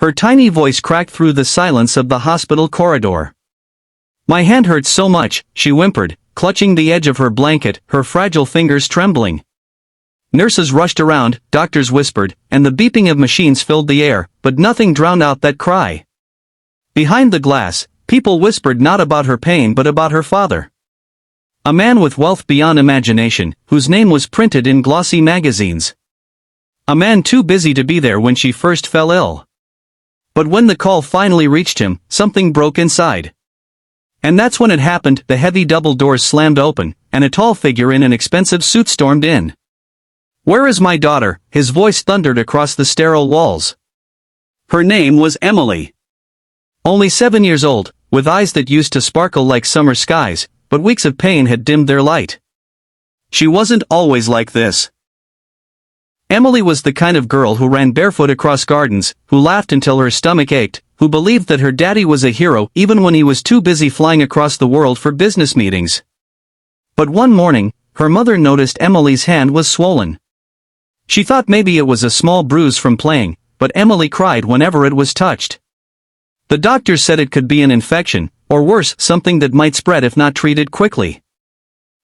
Her tiny voice cracked through the silence of the hospital corridor. "My hand hurts so much," she whimpered, clutching the edge of her blanket, her fragile fingers trembling. Nurses rushed around, doctors whispered, and the beeping of machines filled the air, but nothing drowned out that cry. Behind the glass, people whispered not about her pain but about her father. A man with wealth beyond imagination, whose name was printed in glossy magazines. A man too busy to be there when she first fell ill. But when the call finally reached him, something broke inside. And that's when it happened. The heavy double doors slammed open, and a tall figure in an expensive suit stormed in. "Where is my daughter?" his voice thundered across the sterile walls. Her name was Emily. Only 7 years old, with eyes that used to sparkle like summer skies, but weeks of pain had dimmed their light. She wasn't always like this. Emily was the kind of girl who ran barefoot across gardens, who laughed until her stomach ached, who believed that her daddy was a hero even when he was too busy flying across the world for business meetings. But one morning, her mother noticed Emily's hand was swollen. She thought maybe it was a small bruise from playing, but Emily cried whenever it was touched. The doctors said it could be an infection, or worse, something that might spread if not treated quickly.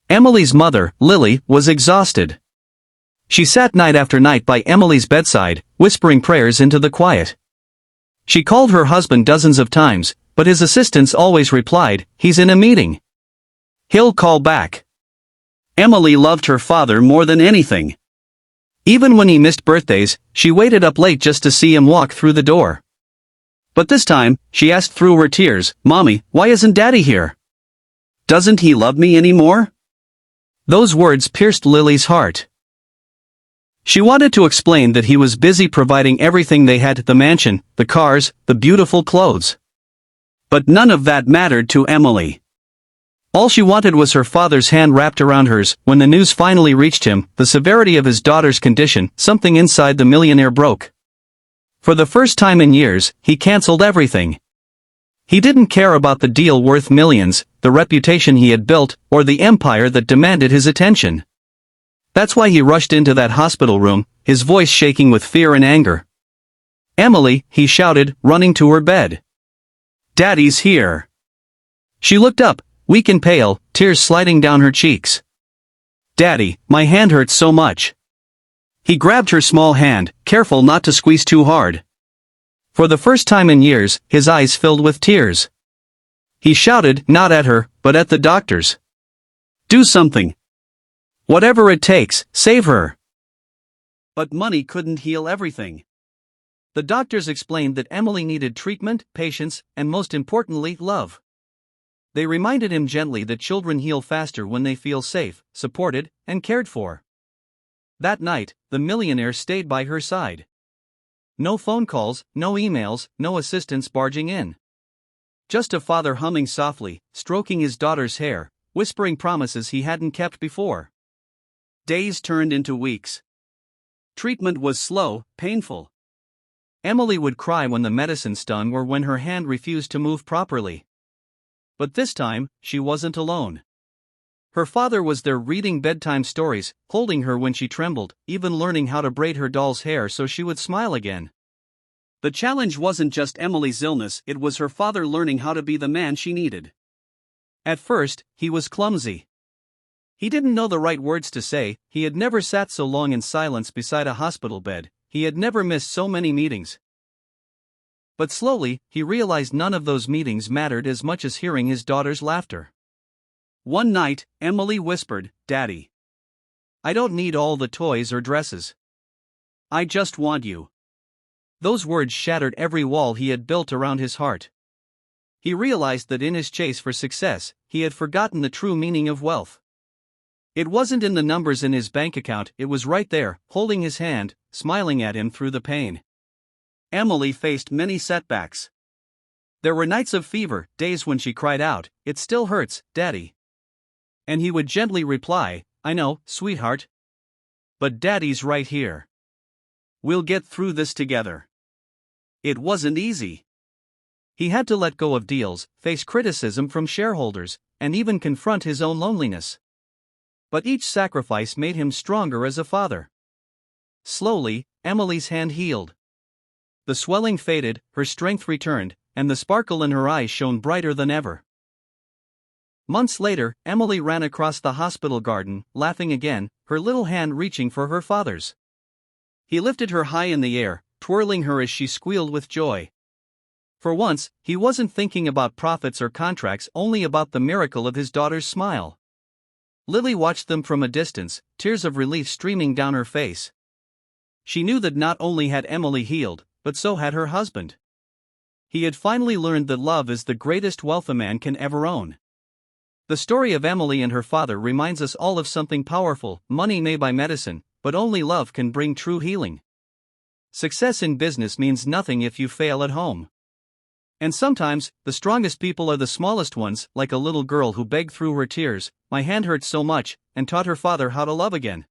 Emily's mother, Lily, was exhausted. She sat night after night by Emily's bedside, whispering prayers into the quiet. She called her husband dozens of times, but his assistants always replied, "He's in a meeting. He'll call back." Emily loved her father more than anything. Even when he missed birthdays, she waited up late just to see him walk through the door. But this time, she asked through her tears, "Mommy, why isn't Daddy here? Doesn't he love me anymore?" Those words pierced Lily's heart. She wanted to explain that he was busy providing everything they had: the mansion, the cars, the beautiful clothes. But none of that mattered to Emily. All she wanted was her father's hand wrapped around hers. When the news finally reached him, the severity of his daughter's condition, something inside the millionaire broke. For the first time in years, he canceled everything. He didn't care about the deal worth millions, the reputation he had built, or the empire that demanded his attention. That's why he rushed into that hospital room, his voice shaking with fear and anger. "Emily," he shouted, running to her bed. "Daddy's here." She looked up, weak and pale, tears sliding down her cheeks. "Daddy, my hand hurts so much." He grabbed her small hand, careful not to squeeze too hard. For the first time in years, his eyes filled with tears. He shouted, not at her, but at the doctors. "Do something. Whatever it takes, save her." But money couldn't heal everything. The doctors explained that Emily needed treatment, patience, and most importantly, love. They reminded him gently that children heal faster when they feel safe, supported, and cared for. That night, the millionaire stayed by her side. No phone calls, no emails, no assistants barging in. Just a father humming softly, stroking his daughter's hair, whispering promises he hadn't kept before. Days turned into weeks. Treatment was slow, painful. Emily would cry when the medicine stung or when her hand refused to move properly. But this time, she wasn't alone. Her father was there reading bedtime stories, holding her when she trembled, even learning how to braid her doll's hair so she would smile again. The challenge wasn't just Emily's illness, it was her father learning how to be the man she needed. At first, he was clumsy. He didn't know the right words to say, he had never sat so long in silence beside a hospital bed, he had never missed so many meetings. But slowly, he realized none of those meetings mattered as much as hearing his daughter's laughter. One night, Emily whispered, "Daddy, I don't need all the toys or dresses. I just want you." Those words shattered every wall he had built around his heart. He realized that in his chase for success, he had forgotten the true meaning of wealth. It wasn't in the numbers in his bank account, it was right there, holding his hand, smiling at him through the pain. Emily faced many setbacks. There were nights of fever, days when she cried out, "It still hurts, Daddy." And he would gently reply, "I know, sweetheart. But Daddy's right here. We'll get through this together." It wasn't easy. He had to let go of deals, face criticism from shareholders, and even confront his own loneliness. But each sacrifice made him stronger as a father. Slowly, Emily's hand healed. the swelling faded, her strength returned, and the sparkle in her eyes shone brighter than ever. Months later, Emily ran across the hospital garden, laughing again, her little hand reaching for her father's. He lifted her high in the air, twirling her as she squealed with joy. For once, he wasn't thinking about profits or contracts, only about the miracle of his daughter's smile. Lily watched them from a distance, tears of relief streaming down her face. She knew that not only had Emily healed, but so had her husband. He had finally learned that love is the greatest wealth a man can ever own. The story of Emily and her father reminds us all of something powerful. Money may buy medicine, but only love can bring true healing. Success in business means nothing if you fail at home. And sometimes, the strongest people are the smallest ones, like a little girl who begged through her tears, "My hand hurts so much," and taught her father how to love again.